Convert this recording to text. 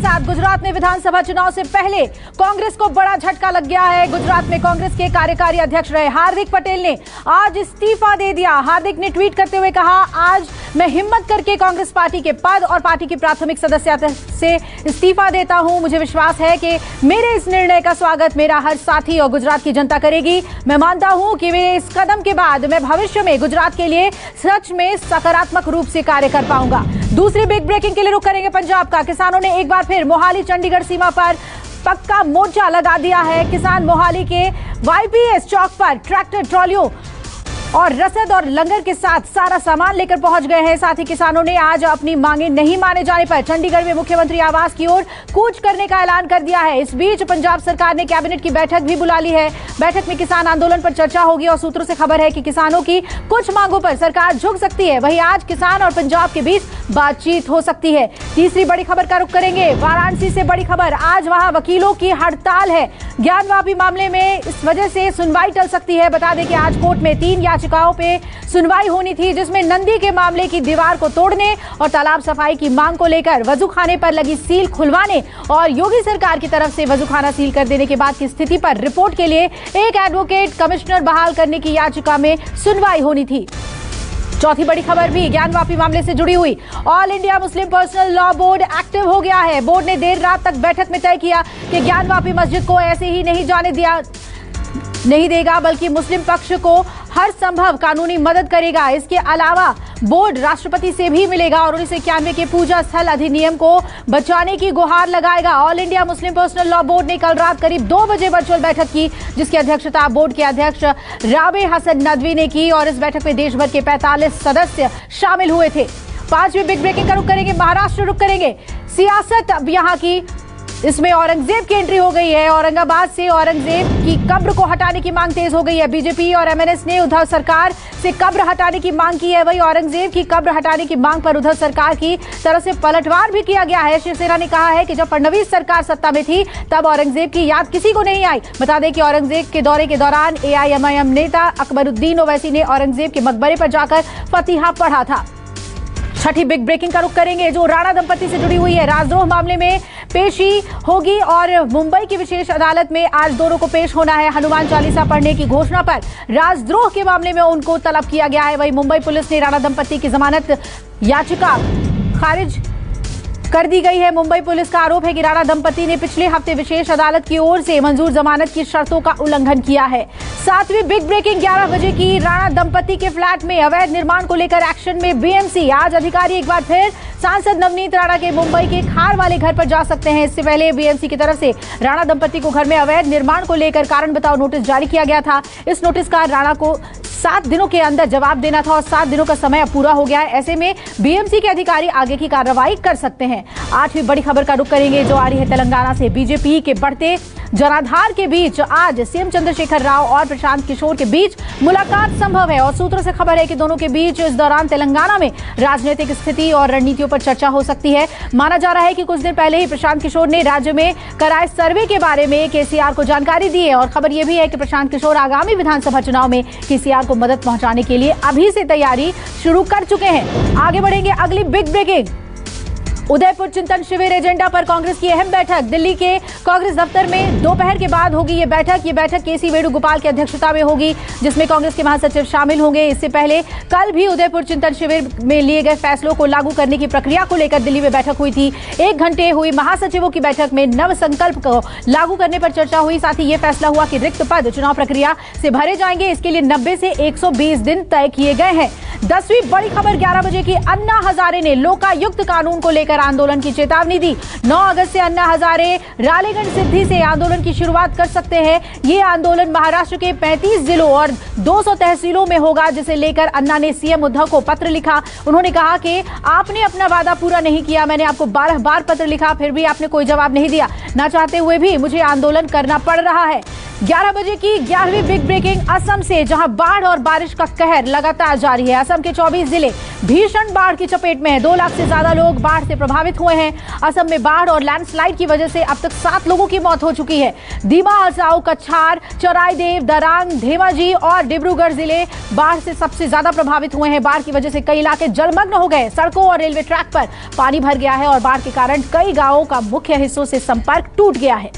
साथ गुजरात में विधानसभा चुनाव से पहले कांग्रेस को बड़ा झटका लग गया है। गुजरात में कांग्रेस के कार्यकारी अध्यक्ष रहे हार्दिक पटेल ने आज इस्तीफा दे दिया। हार्दिक ने ट्वीट करते हुए कहा, आज मैं हिम्मत करके कांग्रेस पार्टी के पद और पार्टी की प्राथमिक सदस्यता से इस्तीफा देता हूं। मुझे विश्वास है कि मेरे इस निर्णय का स्वागत मेरा हर साथी और गुजरात की जनता करेगी। मैं मानता हूं कि मेरे इस कदम के बाद मैं भविष्य में गुजरात के लिए सच में सकारात्मक रूप से कार्य कर पाऊंगा। दूसरी बिग ब्रेकिंग के लिए रुख करेंगे पंजाब का। किसानों ने एक बार फिर मोहाली चंडीगढ़ सीमा पर पक्का मोर्चा लगा दिया है। किसान मोहाली के वाईपीएस चौक पर ट्रैक्टर, ट्रॉलियों और रसद और लंगर के साथ सारा सामान लेकर पहुंच गए हैं। साथ ही किसानों ने आज अपनी मांगे नहीं माने जाने पर चंडीगढ़ में मुख्यमंत्री आवास की ओर कूच करने का ऐलान कर दिया है। इस बीच पंजाब सरकार ने कैबिनेट की बैठक भी बुला ली है। बैठक में किसान आंदोलन पर चर्चा होगी और सूत्रों से खबर है कि किसानों की कुछ मांगों पर सरकार झुक सकती है। वहीं आज किसान और पंजाब के बीच बातचीत हो सकती है। तीसरी बड़ी खबर का रुख करेंगे वाराणसी से। बड़ी खबर, आज वहां वकीलों की हड़ताल है। ज्ञानवापी मामले में इस वजह से सुनवाई टल सकती है। बता दें कि आज कोर्ट में 3 याचिकाओं पे सुनवाई होनी थी, जिसमें नंदी के मामले की दीवार को तोड़ने और तालाब सफाई की मांग को लेकर वजूखाने पर लगी सील खुलवाने और योगी सरकार की तरफ से वजूखाना सील कर देने के बाद की स्थिति पर रिपोर्ट के लिए एक एडवोकेट कमिश्नर बहाल करने की याचिका में सुनवाई होनी थी। चौथी बड़ी खबर भी ज्ञानवापी मामले से जुड़ी हुई। All India Muslim personal law board active हो गया है। बोर्ड ने देर रात तक बैठक में तय किया कि ज्ञानवापी मस्जिद को ऐसे ही नहीं देगा, बल्कि मुस्लिम पक्ष को हर संभव कानूनी मदद करेगा। इसके अलावा बोर्ड राष्ट्रपति से भी मिलेगा और 1991 के पूजा स्थल अधिनियम को बचाने की गुहार लगाएगा। All India Muslim personal law board ने कल रात करीब 2 बजे वर्चुअल बैठक की, जिसकी अध्यक्षता बोर्ड के अध्यक्ष राबे हसन नदवी ने की और इस बैठक में देश भर के 45 सदस्य शामिल हुए थे। 5वीं बिग ब्रेकिंग का रुख करेंगे महाराष्ट्र, रुख करेंगे सियासत अब यहाँ की। इसमें औरंगजेब की एंट्री हो गई है। औरंगाबाद से औरंगजेब की कब्र को हटाने की मांग तेज हो गई है। बीजेपी और एमएनएस ने उद्धव सरकार से कब्र हटाने की मांग की है। वही औरंगजेब की कब्र हटाने की मांग पर उद्धव सरकार की तरफ से पलटवार भी किया गया है। शिवसेना ने कहा है कि जब फडणवीस सरकार सत्ता में थी तब औरंगजेब की याद किसी को नहीं आई। बता दें कि औरंगजेब के दौरे के दौरान एआईएमआईएम नेता अकबरुद्दीन ओवैसी ने औरंगजेब के मकबरे पर जाकर फतिहा पढ़ा था। छठी बिग ब्रेकिंग का रुख करेंगे जो राणा दंपति से जुड़ी हुई है। राजद्रोह मामले में पेशी होगी और मुंबई की विशेष अदालत में आज दोनों को पेश होना है। हनुमान चालीसा पढ़ने की घोषणा पर राजद्रोह के मामले में उनको तलब किया गया है। वहीं मुंबई पुलिस ने राणा दंपति की जमानत याचिका खारिज कर दी गई है। मुंबई पुलिस का आरोप है कि राणा दंपति ने पिछले हफ्ते विशेष अदालत की ओर से मंजूर जमानत की शर्तों का उल्लंघन किया है। 7वीं बिग ब्रेकिंग 11 बजे की। राणा दंपति के फ्लैट में अवैध निर्माण को लेकर एक्शन में बीएमसी। आज अधिकारी एक बार फिर सांसद नवनीत राणा के मुंबई के खार वाले घर पर जा सकते हैं। इससे पहले बीएमसी की तरफ से राणा दंपति को घर में अवैध निर्माण को लेकर कारण बताओ नोटिस जारी किया गया था। इस नोटिस का राणा को 7 दिनों के अंदर जवाब देना था और 7 दिनों का समय अब पूरा हो गया है। ऐसे में बीएमसी के अधिकारी आगे की कार्रवाई कर सकते हैं। 8वीं बड़ी खबर का रुख करेंगे जो आ रही है तेलंगाना से। बीजेपी के बढ़ते जनाधार के बीच आज सीएम चंद्रशेखर राव और प्रशांत किशोर के बीच मुलाकात संभव है और सूत्रों से खबर है कि दोनों के बीच इस दौरान तेलंगाना में राजनीतिक स्थिति और रणनीतियों पर चर्चा हो सकती है। माना जा रहा है कि कुछ दिन पहले ही प्रशांत किशोर ने राज्य में कराए सर्वे के बारे में केसीआर को जानकारी दी है और खबर यह भी है कि प्रशांत किशोर आगामी विधानसभा चुनाव में केसीआर को मदद पहुंचाने के लिए अभी से तैयारी शुरू कर चुके हैं। आगे बढ़ेंगे अगली बिग ब्रेकिंग। उदयपुर चिंतन शिविर एजेंडा पर कांग्रेस की अहम बैठक। दिल्ली के कांग्रेस दफ्तर में दोपहर के बाद होगी ये बैठक। ये बैठक केसी वेणुगोपाल की अध्यक्षता में होगी, जिसमें कांग्रेस के महासचिव शामिल होंगे। इससे पहले कल भी उदयपुर चिंतन शिविर में लिए गए फैसलों को लागू करने की प्रक्रिया को लेकर दिल्ली में बैठक हुई थी। 1 घंटे हुई महासचिवों की बैठक में नव संकल्प को लागू करने पर चर्चा हुई। साथ ही ये फैसला हुआ कि रिक्त पद चुनाव प्रक्रिया से भरे जाएंगे। इसके लिए 90 से 120 दिन तय किए गए हैं। 10वीं बड़ी खबर 11 बजे की। अन्ना हजारे ने लोकायुक्त कानून को लेकर आंदोलन की चेतावनी दी। 9 अगस्त से अन्ना हजारे रालेगंज सिद्धि से आंदोलन की शुरुआत कर सकते हैं। ये आंदोलन महाराष्ट्र के 35 जिलों और 200 तहसीलों में होगा, जिसे लेकर अन्ना ने सीएम उद्धव को पत्र लिखा। उन्होंने कहा कि आपने अपना वादा पूरा नहीं किया। मैंने आपको 12 बार पत्र लिखा, फिर भी आपने कोई जवाब नहीं दिया। ना चाहते हुए भी मुझे आंदोलन करना पड़ रहा है। 11 बजे की 11वीं बिग ब्रेकिंग असम से, जहां बाढ़ और बारिश का कहर लगातार जारी है। असम असम के 24 जिले भीषण बाढ़ की चपेट में है। 2 लाख से ज्यादा लोग बाढ़ से प्रभावित हुए हैं। असम में बाढ़ और लैंडस्लाइड की वजह से अब तक 7 लोगों की मौत हो चुकी है। दीमा हसाओ, कछार, चराईदेव, दरांग, धेमाजी और डिब्रूगढ़ जिले बाढ़ से सबसे ज्यादा प्रभावित हुए हैं। बाढ़ की वजह से कई इलाके जलमग्न हो गए। सड़कों और रेलवे ट्रैक पर पानी भर गया है और बाढ़ के कारण कई गांवों का मुख्य हिस्सों से संपर्क टूट गया है।